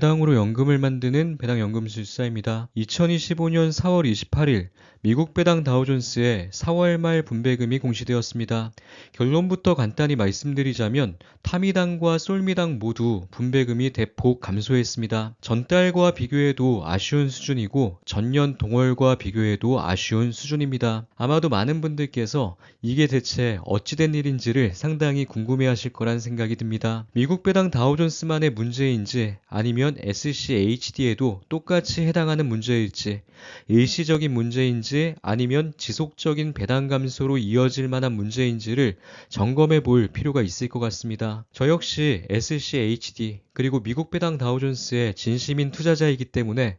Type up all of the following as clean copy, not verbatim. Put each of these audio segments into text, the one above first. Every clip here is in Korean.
배당으로 연금을 만드는 배당연금술사입니다. 2025년 4월 28일 미국 배당 다우존스의 4월 말 분배금이 공시되었습니다. 결론부터 간단히 말씀드리자면 타미당과 솔미당 모두 분배금이 대폭 감소했습니다. 전달과 비교해도 아쉬운 수준이고 전년 동월과 비교해도 아쉬운 수준입니다. 아마도 많은 분들께서 이게 대체 어찌된 일인지를 상당히 궁금해하실 거란 생각이 듭니다. 미국 배당 다우존스만의 문제인지 아니면 SCHD에도 똑같이 해당하는 문제일지, 일시적인 문제인지 아니면 지속적인 배당 감소로 이어질 만한 문제인지를 점검해 볼 필요가 있을 것 같습니다. 저 역시 SCHD 그리고 미국 배당 다우존스의 진심인 투자자이기 때문에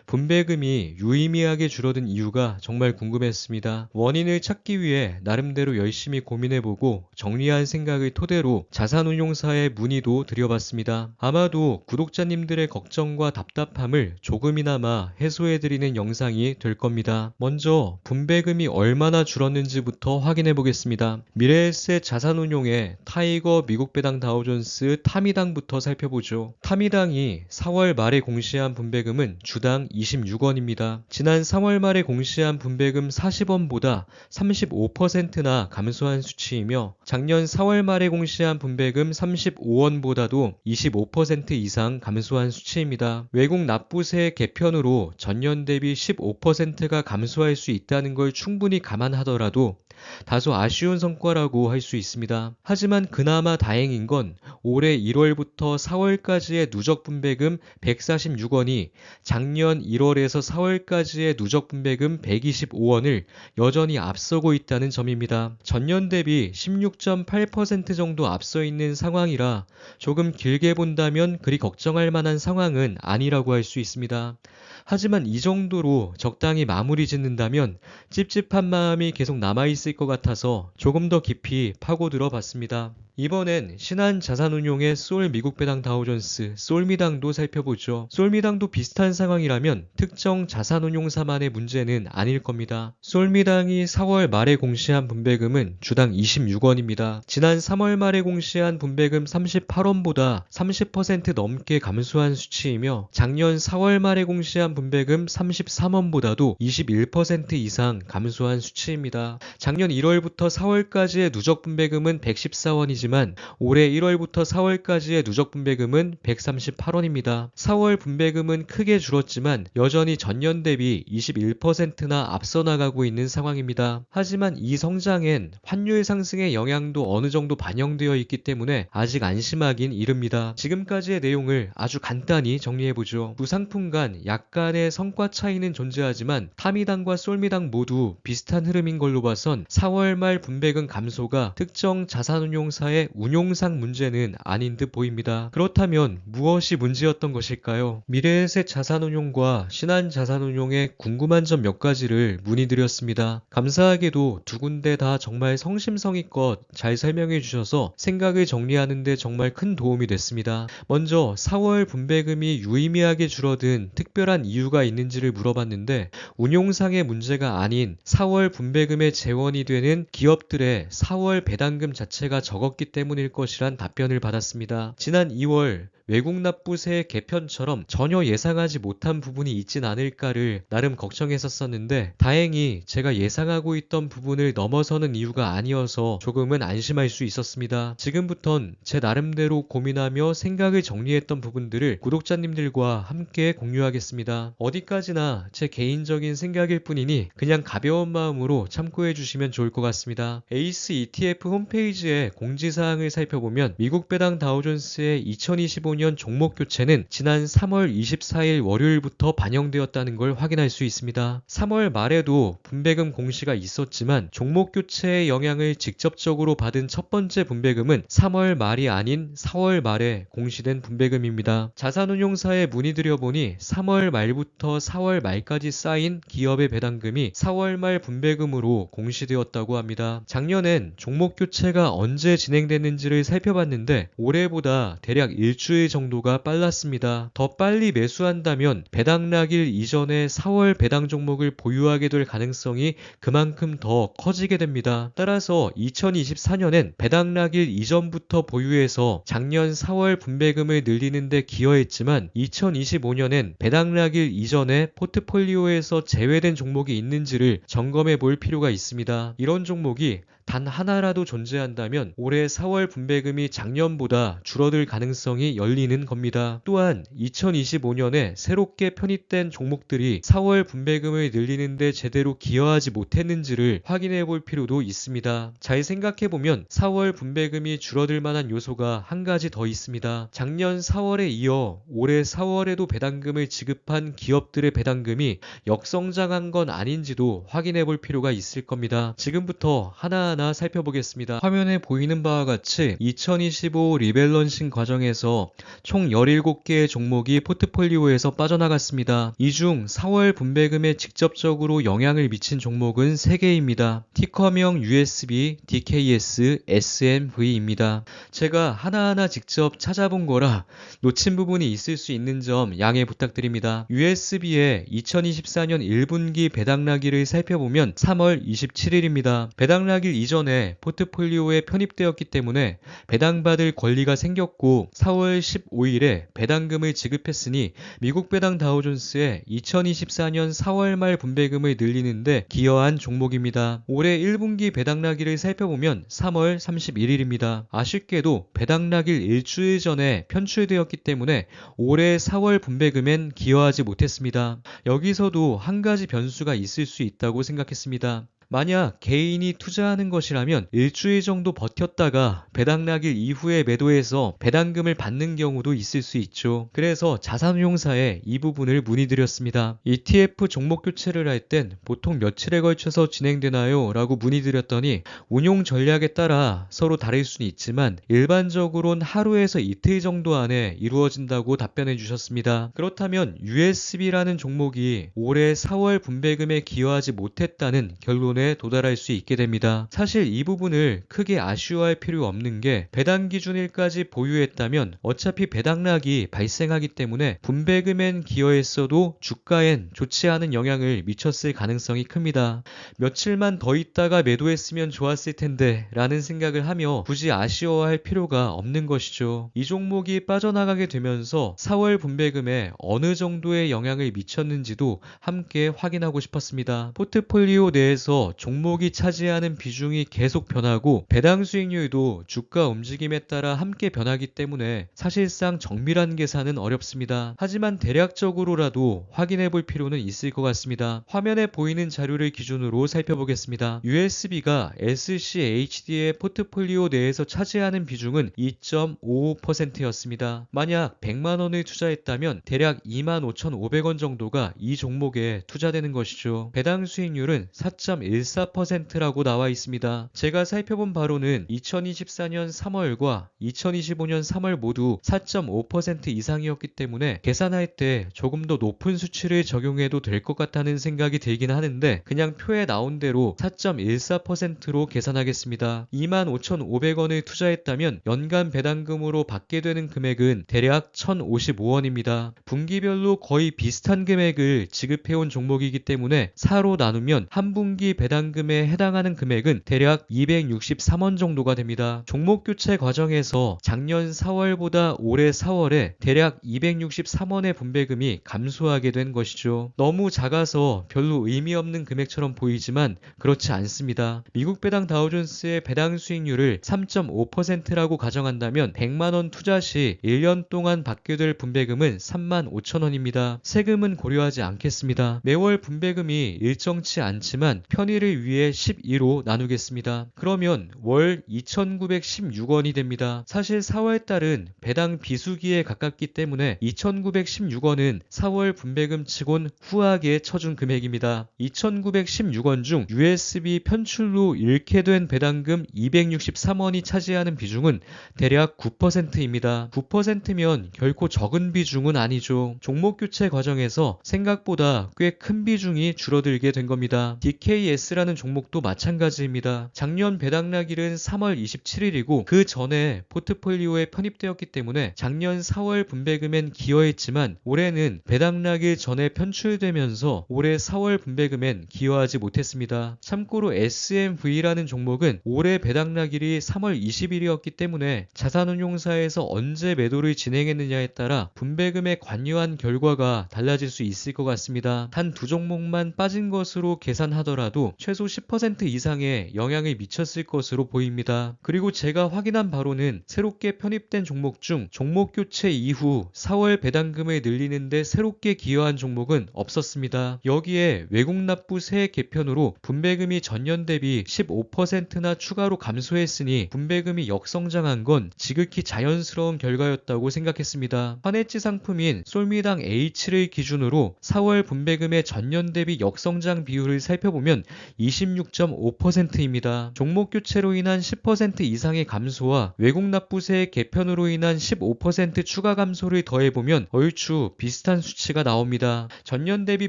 분배금이 유의미하게 줄어든 이유가 정말 궁금했습니다. 원인을 찾기 위해 나름대로 열심히 고민해보고 정리한 생각을 토대로 자산운용사에 문의도 드려봤습니다. 아마도 구독자님들의 걱정과 답답함을 조금이나마 해소해드리는 영상이 될 겁니다. 먼저 분배금이 얼마나 줄었는지부터 확인해보겠습니다. 미래에셋 자산운용의 타이거 미국 배당 다우존스 타미당부터 살펴보죠. 타미당이 4월 말에 공시한 분배금은 주당 26원입니다. 지난 3월 말에 공시한 분배금 40원보다 35%나 감소한 수치이며 작년 4월 말에 공시한 분배금 35원보다도 25% 이상 감소한 수치입니다. 외국 납부세 개편으로 전년 대비 15%가 감소할 수 있다는 걸 충분히 감안하더라도 다소 아쉬운 성과라고 할 수 있습니다. 하지만 그나마 다행인 건 올해 1월부터 4월까지의 누적 분배금 146원이 작년 1월에서 4월까지의 누적 분배금 125원을 여전히 앞서고 있다는 점입니다. 전년 대비 16.8% 정도 앞서 있는 상황이라 조금 길게 본다면 그리 걱정할 만한 상황은 아니라고 할 수 있습니다. 하지만 이 정도로 적당히 마무리 짓는다면 찝찝한 마음이 계속 남아있을 것 같아서 조금 더 깊이 파고들어 봤습니다. 이번엔 신한자산운용의 솔 미국 배당 다우존스 솔미당도 살펴보죠. 솔미당도 비슷한 상황이라면 특정 자산운용사만의 문제는 아닐 겁니다. 솔미당이 4월 말에 공시한 분배금은 주당 26원입니다. 지난 3월 말에 공시한 분배금 38원보다 30% 넘게 감소한 수치이며 작년 4월 말에 공시한 분배금 33원보다도 21% 이상 감소한 수치입니다. 작년 1월부터 4월까지의 누적 분배금은 114원이지만 올해 1월부터 4월까지의 누적 분배금은 138원입니다. 4월 분배금은 크게 줄었지만 여전히 전년 대비 21%나 앞서 나가고 있는 상황입니다. 하지만 이 성장엔 환율 상승의 영향도 어느 정도 반영되어 있기 때문에 아직 안심하긴 이릅니다. 지금까지의 내용을 아주 간단히 정리해보죠. 두 상품 간 약간의 성과 차이는 존재하지만 타미당과 솔미당 모두 비슷한 흐름인 걸로 봐선 4월 말 분배금 감소가 특정 자산운용사의 운용상 문제는 아닌 듯 보입니다. 그렇다면 무엇이 문제였던 것일까요? 미래에셋 자산운용과 신한자산운용에 궁금한 점 몇 가지를 문의드렸습니다. 감사하게도 두 군데 다 정말 성심성의껏 잘 설명해 주셔서 생각을 정리하는 데 정말 큰 도움이 됐습니다. 먼저 4월 분배금이 유의미하게 줄어든 특별한 이유가 있는지를 물어봤는데 운용상의 문제가 아닌 4월 분배금의 재원이 되는 기업들의 4월 배당금 자체가 적었기 때문일 것이란 답변을 받았습니다. 지난 2월 외국 납부세 개편처럼 전혀 예상하지 못한 부분이 있진 않을까를 나름 걱정했었는데 다행히 제가 예상하고 있던 부분을 넘어서는 이유가 아니어서 조금은 안심할 수 있었습니다. 지금부턴 제 나름대로 고민하며 생각을 정리했던 부분들을 구독자님들과 함께 공유하겠습니다. 어디까지나 제 개인적인 생각일 뿐이니 그냥 가벼운 마음으로 참고해 주시면 좋을 것 같습니다. 에이스 ETF 홈페이지에 공지사항을 살펴보면 미국 배당 다우존스의 2025년 종목 교체는 지난 3월 24일 월요일부터 반영되었다는 걸 확인할 수 있습니다. 3월 말에도 분배금 공시가 있었지만 종목 교체의 영향을 직접적으로 받은 첫 번째 분배금은 3월 말이 아닌 4월 말에 공시된 분배금입니다. 자산운용사에 문의드려보니 3월 말부터 4월 말까지 쌓인 기업의 배당금이 4월 말 분배금으로 공시되었다고 합니다. 작년엔 종목 교체가 언제 진행됐는지를 살펴봤는데 올해보다 대략 일주일 정도가 빨랐습니다. 더 빨리 매수한다면 배당락일 이전에 4월 배당 종목을 보유하게 될 가능성이 그만큼 더 커지게 됩니다. 따라서 2024년엔 배당락일 이전부터 보유해서 작년 4월 분배금을 늘리는 데 기여했지만 2025년엔 배당락일 이전에 포트폴리오에서 제외된 종목이 있는지를 점검해 볼 필요가 있습니다. 이런 종목이 단 하나라도 존재한다면 올해 4월 분배금이 작년보다 줄어들 가능성이 열리는 겁니다. 또한 2025년에 새롭게 편입된 종목들이 4월 분배금을 늘리는데 제대로 기여하지 못했는지를 확인해 볼 필요도 있습니다. 잘 생각해보면 4월 분배금이 줄어들 만한 요소가 한 가지 더 있습니다. 작년 4월에 이어 올해 4월에도 배당금을 지급한 기업들의 배당금이 역성장한 건 아닌지도 확인해 볼 필요가 있을 겁니다. 지금부터 하나하나 살펴보겠습니다. 화면에 보이는 바와 같이 2025 리밸런싱 과정에서 총 17개의 종목이 포트폴리오에서 빠져나갔습니다. 이 중 4월 분배금에 직접적으로 영향을 미친 종목은 3개입니다. 티커명 USB, DKS, SMV입니다. 제가 하나하나 직접 찾아본 거라 놓친 부분이 있을 수 있는 점 양해 부탁드립니다. USB의 2024년 1분기 배당락일을 살펴보면 3월 27일입니다. 배당락일 이전에 포트폴리오에 편입되었기 때문에 배당받을 권리가 생겼고 4월 15일에 배당금을 지급했으니 미국 배당 다우존스의 2024년 4월 말 분배금을 늘리는데 기여한 종목입니다. 올해 1분기 배당락일을 살펴보면 3월 31일입니다. 아쉽게도 배당락일 일주일 전에 편출되었기 때문에 올해 4월 분배금엔 기여하지 못했습니다. 여기서도 한 가지 변수가 있을 수 있다고 생각했습니다. 만약 개인이 투자하는 것이라면 일주일 정도 버텼다가 배당락일 이후에 매도해서 배당금을 받는 경우도 있을 수 있죠. 그래서 자산운용사에 이 부분을 문의드렸습니다. ETF 종목 교체를 할 땐 보통 며칠에 걸쳐서 진행되나요? 라고 문의드렸더니 운용 전략에 따라 서로 다를 수는 있지만 일반적으로는 하루에서 이틀 정도 안에 이루어진다고 답변해 주셨습니다. 그렇다면 USB라는 종목이 올해 4월 분배금에 기여하지 못했다는 결론에 도달할 수 있게 됩니다. 사실 이 부분을 크게 아쉬워할 필요 없는 게 배당 기준일까지 보유했다면 어차피 배당락이 발생하기 때문에 분배금엔 기여했어도 주가엔 좋지 않은 영향을 미쳤을 가능성이 큽니다. 며칠만 더 있다가 매도했으면 좋았을 텐데 라는 생각을 하며 굳이 아쉬워할 필요가 없는 것이죠. 이 종목이 빠져나가게 되면서 4월 분배금에 어느 정도의 영향을 미쳤는지도 함께 확인하고 싶었습니다. 포트폴리오 내에서 종목이 차지하는 비중이 계속 변하고 배당 수익률도 주가 움직임에 따라 함께 변하기 때문에 사실상 정밀한 계산은 어렵습니다. 하지만 대략적으로라도 확인해 볼 필요는 있을 것 같습니다. 화면에 보이는 자료를 기준으로 살펴보겠습니다. USB가 SCHD의 포트폴리오 내에서 차지하는 비중은 2.55%였습니다. 만약 100만원을 투자했다면 대략 25,500원 정도가 이 종목에 투자되는 것이죠. 배당 수익률은 4.14%라고 나와 있습니다. 제가 살펴본 바로는 2024년 3월과 2025년 3월 모두 4.5% 이상이었기 때문에 계산할 때 조금 더 높은 수치를 적용해도 될 것 같다는 생각이 들긴 하는데 그냥 표에 나온 대로 4.14%로 계산하겠습니다. 25,500원을 투자했다면 연간 배당금으로 받게 되는 금액은 대략 1,055원입니다. 분기별로 거의 비슷한 금액을 지급해온 종목이기 때문에 4로 나누면 한 분기 배당금에 해당하는 금액은 대략 263원 정도가 됩니다. 종목 교체 과정에서 작년 4월보다 올해 4월에 대략 263원의 분배금이 감소하게 된 것이죠. 너무 작아서 별로 의미 없는 금액처럼 보이지만 그렇지 않습니다. 미국 배당 다우존스의 배당 수익률을 3.5%라고 가정한다면 100만원 투자 시 1년 동안 받게 될 분배금은 35,000원입니다. 세금은 고려하지 않겠습니다. 매월 분배금이 일정치 않지만 편의를 위해 12로 나누겠습니다. 그러면 월 2,916원이 됩니다. 사실 4월달은 배당 비수기에 가깝기 때문에 2,916원은 4월 분배금 치곤 후하게 쳐준 금액입니다. 2,916원 중 USB 편출로 잃게 된 배당금 263원이 차지하는 비중은 대략 9%입니다. 9%면 결코 적은 비중은 아니죠. 종목 교체 과정에서 생각보다 꽤 큰 비중이 줄어들게 된 겁니다. DKS SS라는 종목도 마찬가지입니다. 작년 배당락일은 3월 27일이고 그 전에 포트폴리오에 편입되었기 때문에 작년 4월 분배금엔 기여했지만 올해는 배당락일 전에 편출되면서 올해 4월 분배금엔 기여하지 못했습니다. 참고로 SMV라는 종목은 올해 배당락일이 3월 20일이었기 때문에 자산운용사에서 언제 매도를 진행했느냐에 따라 분배금에 관여한 결과가 달라질 수 있을 것 같습니다. 단 두 종목만 빠진 것으로 계산하더라도 최소 10% 이상의 영향을 미쳤을 것으로 보입니다. 그리고 제가 확인한 바로는 새롭게 편입된 종목 중 종목 교체 이후 4월 배당금을 늘리는데 새롭게 기여한 종목은 없었습니다. 여기에 외국납부세 개편으로 분배금이 전년 대비 15%나 추가로 감소했으니 분배금이 역성장한 건 지극히 자연스러운 결과였다고 생각했습니다. 환해지 상품인 솔미당 H를 기준으로 4월 분배금의 전년 대비 역성장 비율을 살펴보면 26.5%입니다. 종목 교체로 인한 10% 이상의 감소와 외국납부세 개편으로 인한 15% 추가 감소를 더해보면 얼추 비슷한 수치가 나옵니다. 전년 대비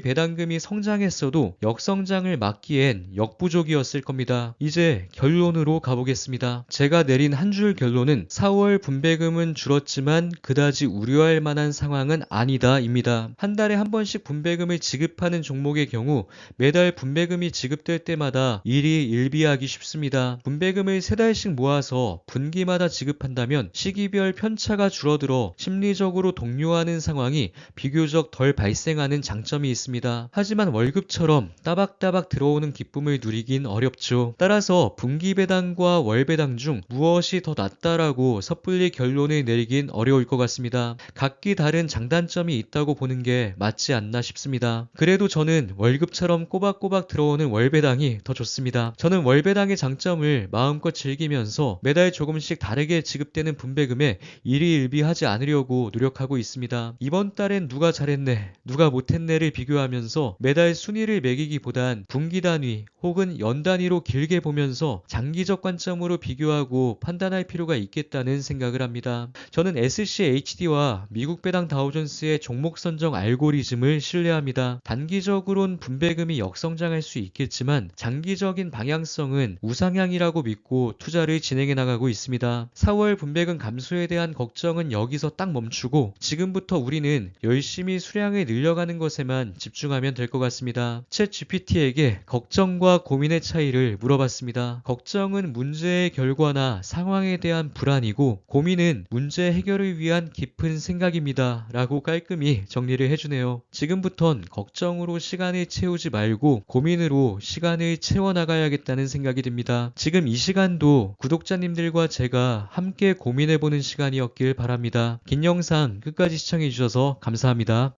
배당금이 성장했어도 역성장을 막기엔 역부족이었을 겁니다. 이제 결론으로 가보겠습니다. 제가 내린 한 줄 결론은 4월 분배금은 줄었지만 그다지 우려할 만한 상황은 아니다 입니다. 한 달에 한 번씩 분배금을 지급하는 종목의 경우 매달 분배금이 지급될 때마다 일이 일비하기 쉽습니다. 분배금을 3달씩 모아서 분기마다 지급한다면 시기별 편차가 줄어들어 심리적으로 동요하는 상황이 비교적 덜 발생하는 장점이 있습니다. 하지만 월급처럼 따박따박 들어오는 기쁨을 누리긴 어렵죠. 따라서 분기 배당과 월 배당 중 무엇이 더 낫다라고 섣불리 결론을 내리긴 어려울 것 같습니다. 각기 다른 장단점이 있다고 보는 게 맞지 않나 싶습니다. 그래도 저는 월급처럼 꼬박꼬박 들어오는 월 배당이 더 좋습니다. 저는 월 배당의 장점을 마음껏 즐기면서 매달 조금씩 다르게 지급되는 분배금에 일희일비하지 않으려고 노력하고 있습니다. 이번 달엔 누가 잘했네, 누가 못했네를 비교하면서 매달 순위를 매기기보단 분기 단위 혹은 연 단위로 길게 보면서 장기적 관점으로 비교하고 판단할 필요가 있겠다는 생각을 합니다. 저는 SCHD와 미국 배당 다우존스의 종목 선정 알고리즘을 신뢰합니다. 단기적으론 분배금이 역성장할 수 있겠지만 장기적인 방향성은 우상향이라고 믿고 투자를 진행해 나가고 있습니다. 4월 분배금 감소에 대한 걱정은 여기서 딱 멈추고 지금부터 우리는 열심히 수량을 늘려가는 것에만 집중하면 될 것 같습니다. 챗 GPT에게 걱정과 고민의 차이를 물어봤습니다. 걱정은 문제의 결과나 상황에 대한 불안이고 고민은 문제 해결을 위한 깊은 생각입니다. 라고 깔끔히 정리를 해주네요. 지금부턴 걱정으로 시간을 채우지 말고 고민으로 시간을 채워나가야겠다는 생각이 듭니다. 지금 이 시간도 구독자님들과 제가 함께 고민해보는 시간이었길 바랍니다. 긴 영상 끝까지 시청해주셔서 감사합니다.